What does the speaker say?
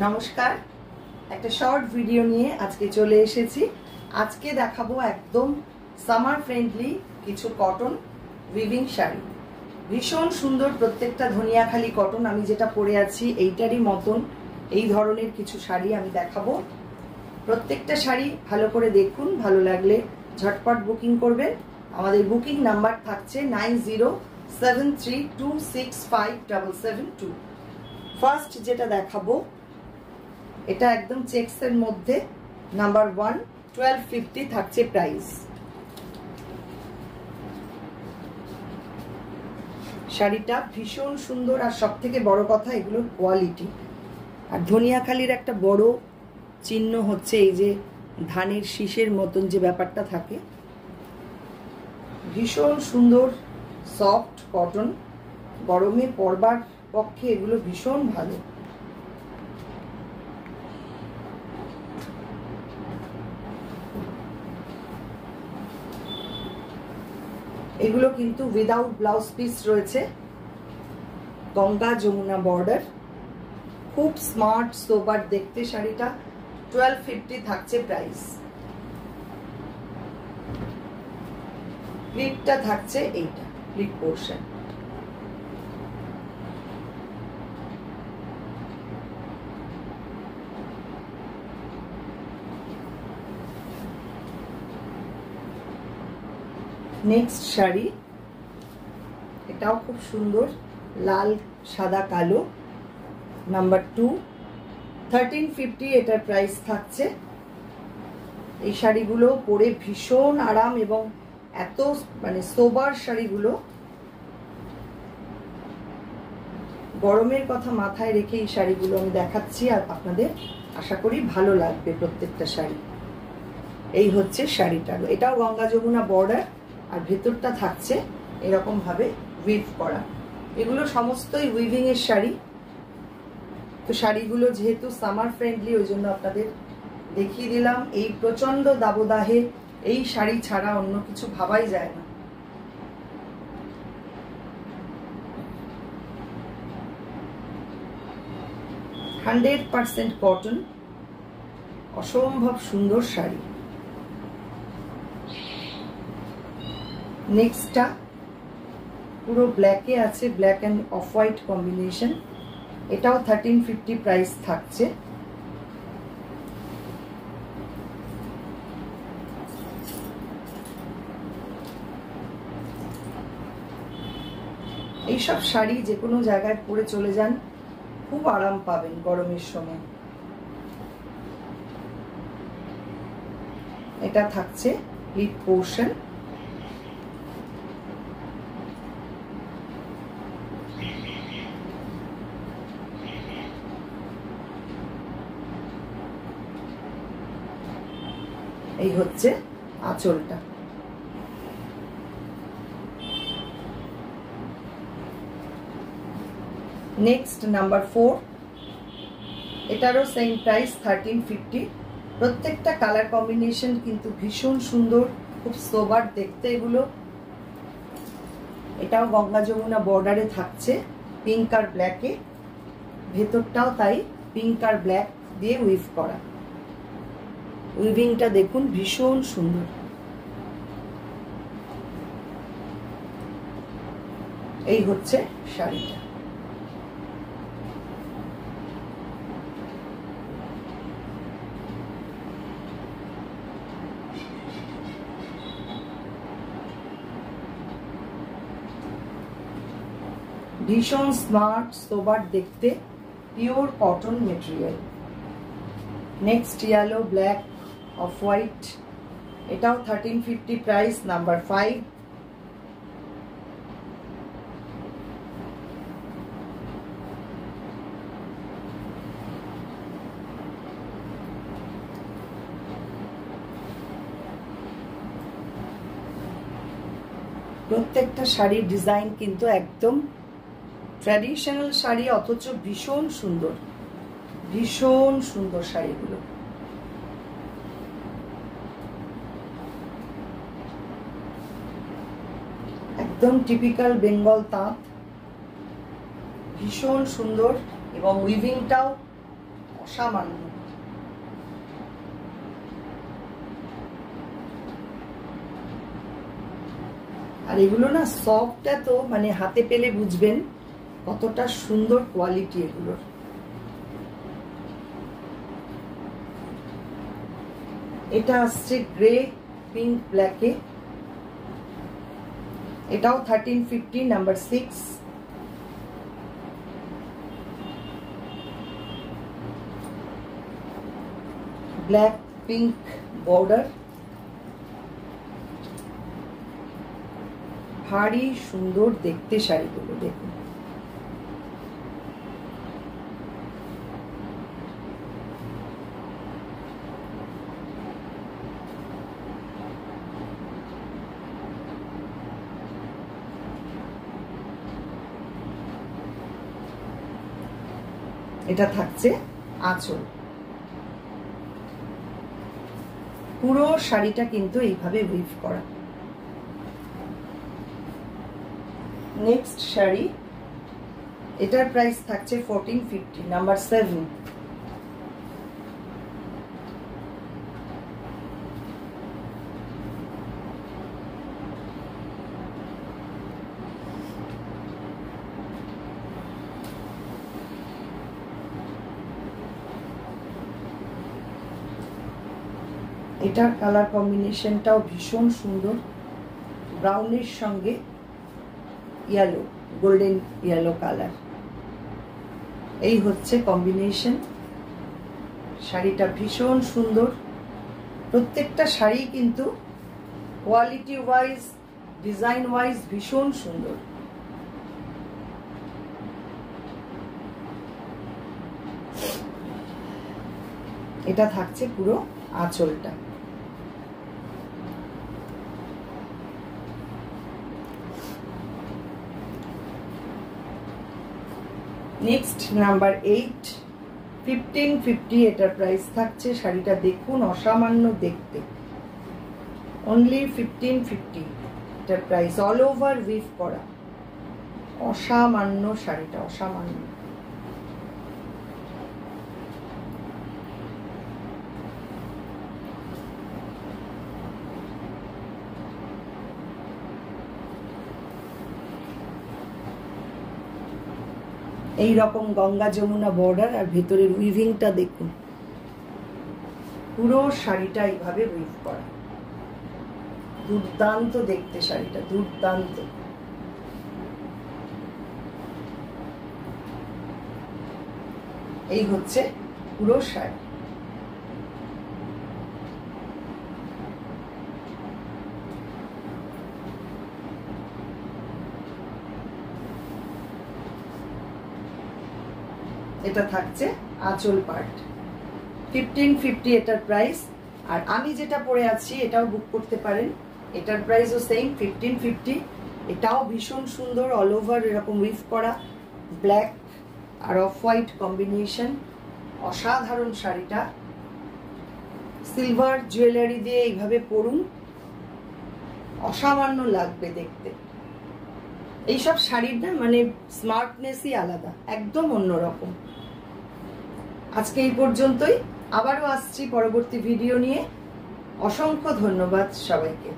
নমস্কার, একটা short video নিয়ে আজকে চলে এসেছি। আজকে দেখাবো একদম সামার ফ্রেন্ডলি কিছু কটন উইভিং শাড়ি। ভীষণ সুন্দর, প্রত্যেকটা ধনিয়াখালি কটন। আমি যেটা পরে আছি এইটারই মতন এই ধরনের কিছু শাড়ি আমি দেখাবো। প্রত্যেকটা শাড়ি ভালো করে দেখুন, ভালো লাগলে ঝটপট বুকিং করবেন। আমাদের বুকিং নাম্বার থাকছে 9073265772। ফার্স্ট যেটা দেখাবো এটা একদম চেক্সের মধ্যে, নাম্বার 1, 1250 থাকছে প্রাইস। শাড়িটা ভীষণ সুন্দর, আর সব থেকে বড় কথা এগুলোর কোয়ালিটি। আর ধনিয়াখালির একটা বড় চিহ্ন হচ্ছে এই যে ধানের শীষের মতন যে ব্যাপারটা থাকে। ভীষণ সুন্দর সফট কটন, গরমে পরবার পক্ষে এগুলো ভীষণ ভালো। এগুলো কিন্তু উইদাউট ব্লাউজ পিস রয়েছে, গঙ্গা যমুনা বর্ডার, খুব স্মার্ট সোবার দেখতে শাড়িটা। 1250 থাকছে প্রাইস। প্লিটটা থাকছে এইটা, প্লিট পোর্শন। নেক্সট শাড়ি, এটাও খুব সুন্দর, লাল সাদা কালো, নাম্বার 2, 1350 এটার প্রাইস থাকছে। এই শাড়িগুলো পরে ভীষণ আরাম, এবং এত মানে সোবার শাড়িগুলো। গরমের কথা মাথায় রেখে এই শাড়িগুলো আমি দেখাচ্ছি, আর আপনাদের আশা করি ভালো লাগবে প্রত্যেকটা শাড়ি। এই হচ্ছে শাড়িটা, এটাও গঙ্গা যমুনা বর্ডার, আর ভেতরটা থাকছে এরকম ভাবে উইভ করা। এগুলো সমস্তই উইভিং এর শাড়ি। তো শাড়িগুলো যেহেতু সামার ফ্রেন্ডলি, ওই জন্য আপনাদের দেখিয়ে দিলাম। এই প্রচন্ড দাবদাহে এই শাড়ি ছাড়া অন্য কিছু ভাবাই যায় না। হান্ড্রেড 100% কটন, অসম্ভব সুন্দর শাড়ি। নেক্সটটা পুরো ব্ল্যাকে আছে, black and off white combination. এটাও 1350 প্রাইস থাকছে। এইসব শাড়ি যে কোনো জায়গায় পরে চলে যান, খুব আরাম পাবেন গরমের সময়। এটা থাকছে প্লিট পোর্শন। এই হচ্ছে আঁচলটা। নেক্সট নাম্বার 4, এটারও সেম প্রাইস 1350। প্রত্যেকটা কালার কম্বিনেশন কিন্তু ভীষণ সুন্দর, খুব সোবার দেখতে এগুলো। এটাও গঙ্গা যমুনা বর্ডারে থাকছে, পিঙ্ক আর ব্ল্যাকে। ভেতরটাও তাই পিঙ্ক আর ব্ল্যাক দিয়ে উইভ করা। উইভিংটা দেখুন, ভীষণ সুন্দর। এই হচ্ছে শাড়িটা। ভীষণ স্মার্ট সোবার দেখতে, pure cotton material. Next yellow, black, off white, এটাও 1350 প্রাইস, নাম্বার 5। প্রত্যেকটা শাড়ির ডিজাইন কিন্তু একদম ট্র্যাডিশনাল শাড়ি, অথচ ভীষণ সুন্দর, ভীষণ সুন্দর শাড়িগুলো। একদম টিপিক্যাল বেঙ্গল তাঁত, ভীষণ সুন্দর, এবং উইভিংটাও অসামান্য। আর এগুলো না সফট, এত মানে হাতে পেলে বুঝবেন কতটা সুন্দর কোয়ালিটি এগুলোর। এটা আসছে গ্রে পিঙ্ক ব্ল্যাকে, এটাও 1350 নাম্বার 6। ব্ল্যাক পিঙ্ক বর্ডার, ভারী সুন্দর দেখতে শাড়িগুলো দেখুন। এটা থাকছে আঁচল। পুরো শাড়িটা কিন্তু এইভাবে উইভ করা। নেক্সট শাড়ি, এটার প্রাইস থাকছে 1450 নাম্বার 7। এটার কালার কম্বিনেশনটাও ভীষণ সুন্দর, ব্রাউনের সঙ্গে ইয়েলো, গোল্ডেন ইয়েলো কালার। এই হচ্ছে কম্বিনেশন। শাড়িটা ভীষণ সুন্দর, প্রত্যেকটা শাড়ি কিন্তু কোয়ালিটি ওয়াইজ, ডিজাইন ওয়াইজ ভীষণ সুন্দর। এটা থাকছে পুরো আঁচলটা। নেক্সট নাম্বার 8, 1550 এটার প্রাইস থাকছে। শাড়িটা দেখুন, অসামান্য দেখতে, অনলি 1550 এটার প্রাইস। অল ওভার উইভ করা, অসামান্য শাড়িটা, অসামান্য। এই রকম গঙ্গা যমুনা বর্ডার, আর ভেতরের উইভিংটা দেখুন, পুরো শাড়িটা এইভাবে উইভ করা। দুর্দান্ত দেখতে শাড়িটা, দুর্দান্ত। এই হচ্ছে পুরো শাড়ি। এটা থাকছে আঁচল পার্ট, 1550 এটার প্রাইস। আর আমি যেটা পরে আছি এটাও বুক করতে পারেন, এটার প্রাইসও সেম 1550। এটাও ভীষণ সুন্দর, অল ওভার এরকম উইভ করা, ব্ল্যাক আর অফ হোয়াইট কম্বিনেশন, অসাধারণ শাড়িটা। সিলভার জুয়েলারি দিয়ে এইভাবে পরুন, অসামান্য লাগবে দেখতে। এইসব শাড়ির না মানে স্মার্টনেসই আলাদা, একদম অন্যরকম। আজকে এই পর্যন্তই, আবারও আসছি পরবর্তী ভিডিও নিয়ে। অসংখ্য ধন্যবাদ সবাইকে।